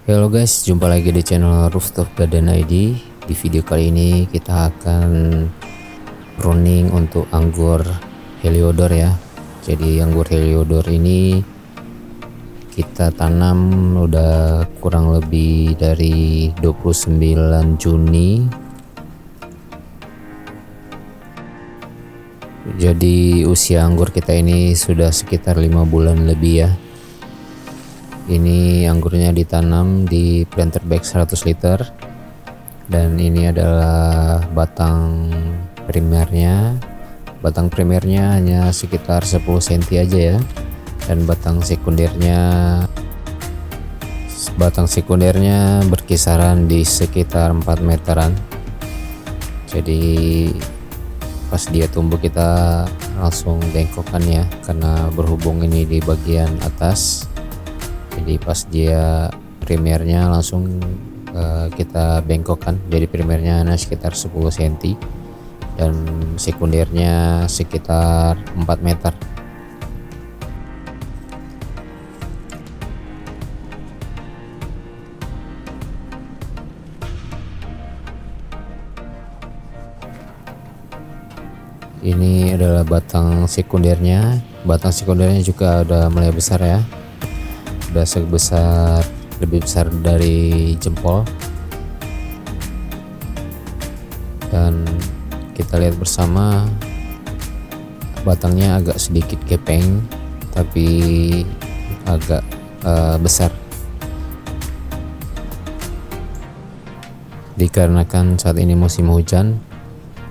Halo guys, jumpa lagi di channel Rooftop Garden ID. Di video kali ini kita akan pruning untuk anggur Heliodor ya. Jadi anggur Heliodor ini kita tanam udah kurang lebih dari 29 Juni. Jadi usia anggur kita ini sudah sekitar 5 bulan lebih ya. Ini anggurnya ditanam di planter bag 100 liter dan ini adalah batang primernya. Batang primernya hanya sekitar 10 cm aja ya, dan batang sekundernya berkisaran di sekitar 4 meteran. Jadi pas dia tumbuh kita langsung bengkokkan ya, karena berhubung ini di bagian atas. Jadi pas dia primernya langsung kita bengkokkan. Jadi primernya hanya sekitar 10 cm dan sekundernya sekitar 4 meter. Ini adalah batang sekundernya. Batang sekundernya juga udah mulai besar ya. Udah lebih besar dari jempol, dan kita lihat bersama batangnya agak sedikit gepeng tapi agak besar, dikarenakan saat ini musim hujan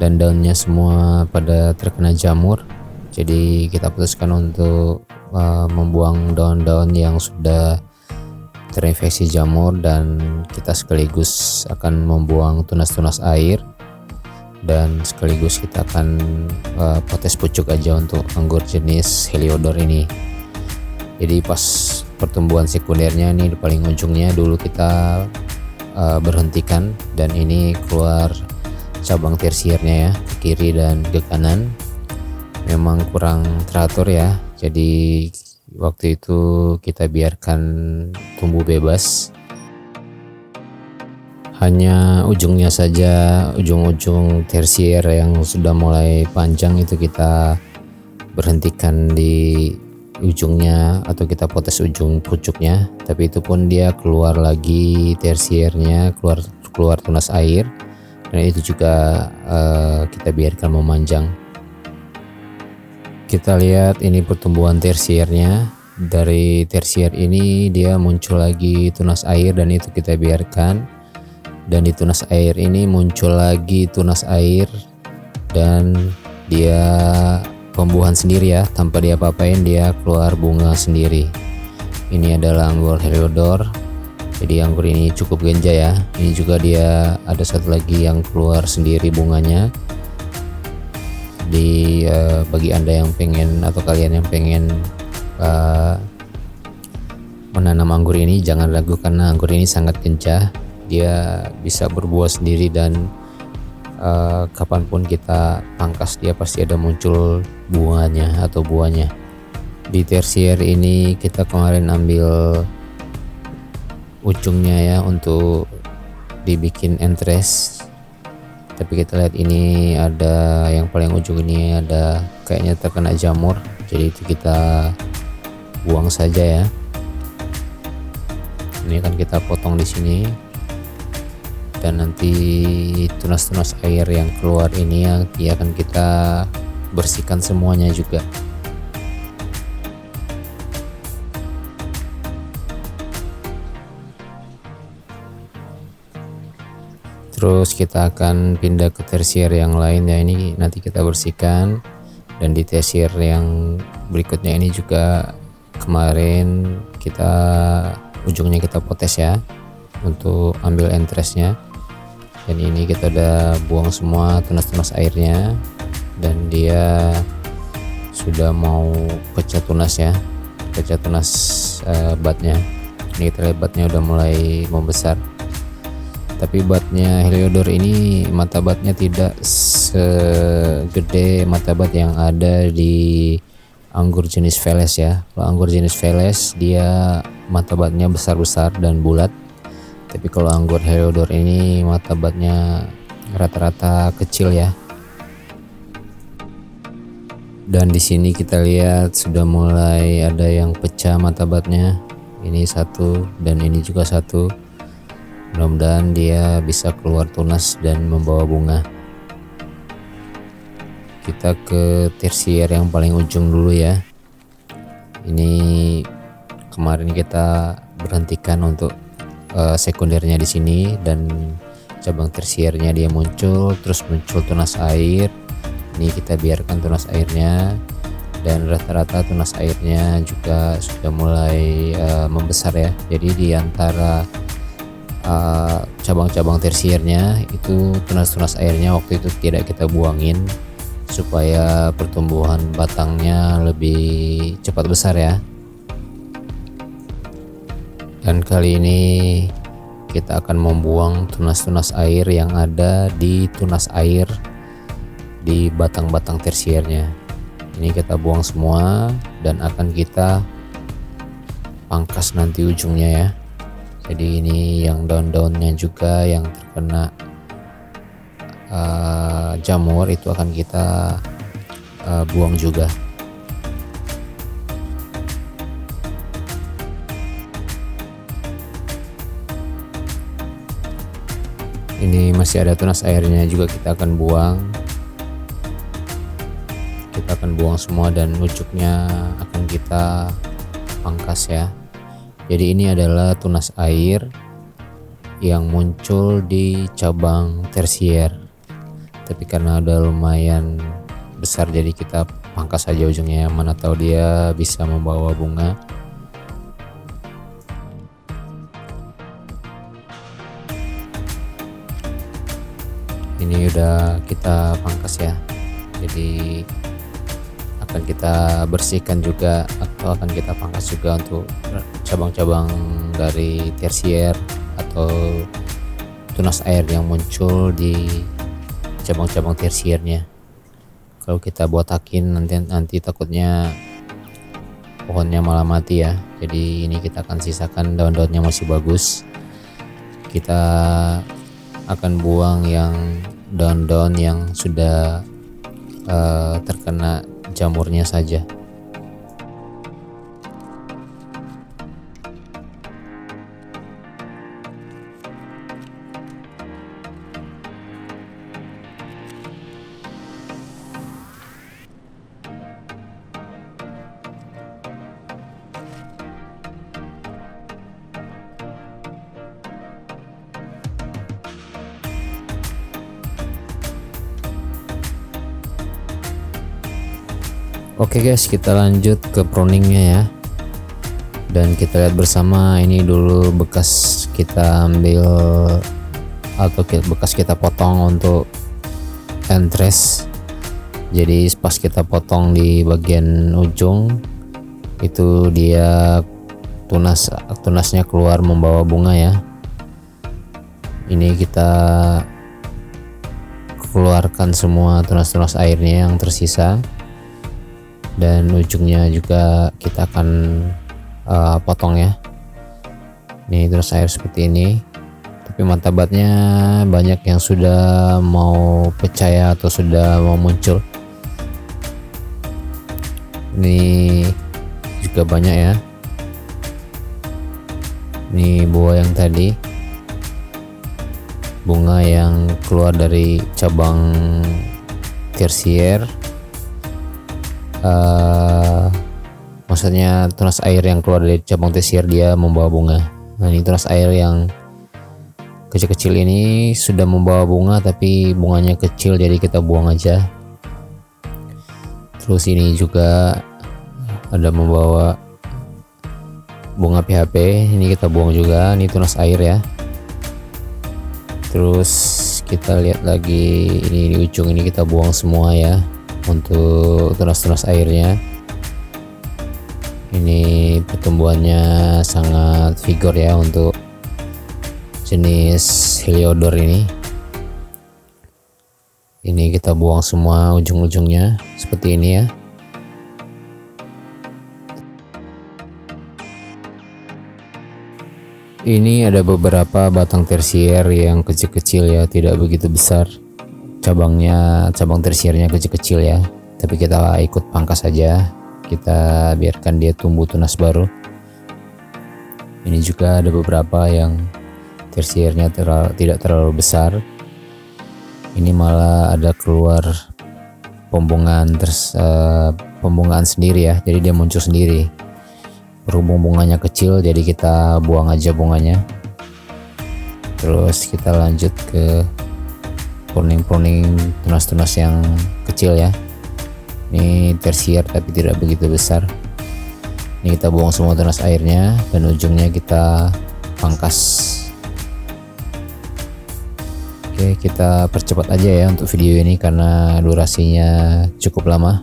dan daunnya semua pada terkena jamur. Jadi kita putuskan untuk membuang daun-daun yang sudah terinfeksi jamur, dan kita sekaligus akan membuang tunas-tunas air, dan sekaligus kita akan potes pucuk aja untuk anggur jenis Heliodor ini. Jadi pas pertumbuhan sekundernya ini di paling ujungnya dulu kita berhentikan, dan ini keluar cabang tersiernya ya, ke kiri dan ke kanan. Memang kurang teratur ya, jadi waktu itu kita biarkan tumbuh bebas. Hanya ujungnya saja, ujung-ujung tersier yang sudah mulai panjang itu kita berhentikan di ujungnya, atau kita potes ujung pucuknya. Tapi itu pun dia keluar lagi tersiernya, keluar tunas air, dan itu juga kita biarkan memanjang. Kita lihat ini pertumbuhan tersiernya. Dari tersier ini dia muncul lagi tunas air, dan itu kita biarkan. Dan di tunas air ini muncul lagi tunas air, dan dia pembuahan sendiri ya, tanpa dia apa-apain dia keluar bunga sendiri. Ini adalah anggur Heliodor. Jadi anggur ini cukup genja ya. Ini juga dia ada satu lagi yang keluar sendiri bunganya. Bagi anda yang pengen, atau kalian yang pengen menanam anggur ini, jangan ragu karena anggur ini sangat genjah. Dia bisa berbuah sendiri, dan kapanpun kita pangkas dia pasti ada muncul bunganya atau buahnya. Di tersier ini kita kemarin ambil ujungnya ya untuk dibikin entres. Tapi kita lihat ini ada yang paling ujung ini ada kayaknya terkena jamur, jadi itu kita buang saja ya. Ini kan kita potong di sini, dan nanti tunas-tunas air yang keluar ini akan kita bersihkan semuanya juga. Terus kita akan pindah ke tersier yang lain ya, ini nanti kita bersihkan. Dan di tersier yang berikutnya ini juga kemarin kita ujungnya kita potes ya untuk ambil entresnya. Dan ini kita udah buang semua tunas-tunas airnya, dan dia sudah mau pecah tunas ya, pecah tunas batnya. Ini kita lihat batnya udah mulai membesar. Tapi batnya Heliodor ini mata batnya tidak segede mata bat yang ada di anggur jenis Veles ya. Kalau anggur jenis Veles dia mata batnya besar-besar dan bulat, Tapi kalau anggur Heliodor ini martabatnya rata-rata kecil ya. Dan di sini kita lihat sudah mulai ada yang pecah martabatnya. Ini satu dan ini juga satu. Mudah-mudahan dia bisa keluar tunas dan membawa bunga. Kita ke tersier yang paling ujung dulu ya. Ini kemarin kita berhentikan untuk sekundernya di sini, dan cabang tersiernya dia muncul, terus muncul tunas air. Ini kita biarkan tunas airnya, dan rata-rata tunas airnya juga sudah mulai membesar ya. Jadi di antara cabang-cabang tersiernya itu tunas-tunas airnya waktu itu tidak kita buangin supaya pertumbuhan batangnya lebih cepat besar ya. Dan kali ini kita akan membuang tunas-tunas air yang ada di tunas air di batang-batang tersiernya. Ini kita buang semua dan akan kita pangkas nanti ujungnya ya. Jadi ini yang daun-daunnya juga yang terkena jamur itu akan kita buang juga. Ini masih ada tunas airnya juga kita akan buang. Kita akan buang semua dan ujungnya akan kita pangkas ya. Jadi ini adalah tunas air yang muncul di cabang tersier. Tapi karena udah lumayan besar jadi kita pangkas saja ujungnya, mana tahu dia bisa membawa bunga. Ini udah kita pangkas ya. Jadi akan kita bersihkan juga atau akan kita pangkas juga untuk cabang-cabang dari tersier atau tunas air yang muncul di cabang-cabang tersiernya. Kalau kita botakin nanti takutnya pohonnya malah mati ya. Jadi ini kita akan sisakan daun-daunnya masih bagus. Kita akan buang yang daun-daun yang sudah terkena jamurnya saja. Oke guys, kita lanjut ke pruningnya ya. Dan kita lihat bersama ini dulu bekas kita ambil atau bekas kita potong untuk entres. Jadi pas kita potong di bagian ujung itu dia tunasnya keluar membawa bunga ya. Ini kita keluarkan semua tunas-tunas airnya yang tersisa. Dan ujungnya juga kita akan potong ya. Ini terus air seperti ini, tapi martabatnya banyak yang sudah mau pecah ya, atau sudah mau muncul. Ini juga banyak ya. Ini buah yang tadi, bunga yang keluar dari cabang tersier. Maksudnya tunas air yang keluar dari cabang tersier dia membawa bunga. Nah ini tunas air yang kecil-kecil ini sudah membawa bunga tapi bunganya kecil jadi kita buang aja. Terus ini juga ada membawa bunga PHP, ini kita buang juga. Ini tunas air ya. Terus kita lihat lagi ini di ujung ini kita buang semua ya untuk tunas-tunas airnya. Ini pertumbuhannya sangat vigor ya untuk jenis Heliodor ini. Ini kita buang semua ujung-ujungnya seperti ini ya. Ini ada beberapa batang tersier yang kecil-kecil ya, tidak begitu besar. Cabang tersiernya kecil-kecil ya, tapi kita ikut pangkas saja, kita biarkan dia tumbuh tunas baru. Ini juga ada beberapa yang tersiernya tidak terlalu besar. Ini malah ada keluar pembungaan sendiri ya, jadi dia muncul sendiri. Berhubung bunganya kecil, jadi kita buang aja bunganya. Terus kita lanjut ke pruning tunas-tunas yang kecil ya. Ini tersier tapi tidak begitu besar. Ini kita buang semua tunas airnya dan ujungnya kita pangkas. Oke, kita percepat aja ya untuk video ini karena durasinya cukup lama.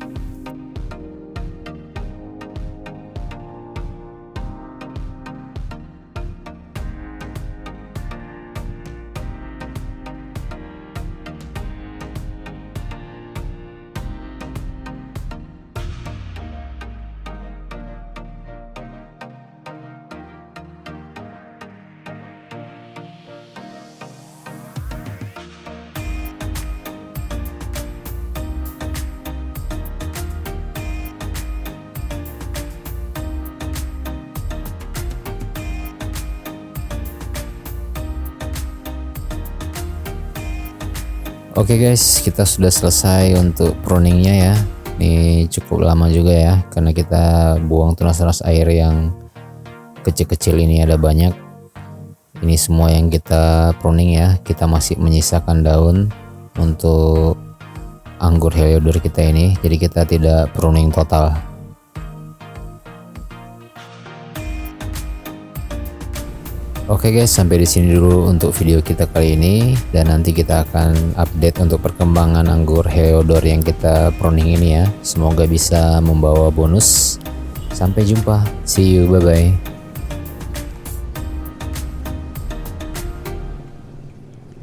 Oke guys, kita sudah selesai untuk pruningnya ya. Ini cukup lama juga ya, karena kita buang tunas-tunas air yang kecil-kecil ini ada banyak. Ini semua yang kita pruning ya. Kita masih menyisakan daun untuk anggur Heliodor kita ini, jadi kita tidak pruning total. Oke guys, sampai di sini dulu untuk video kita kali ini, dan nanti kita akan update untuk perkembangan anggur Heliodor yang kita pruning ini ya. Semoga bisa membawa bonus. Sampai jumpa, see you, bye bye.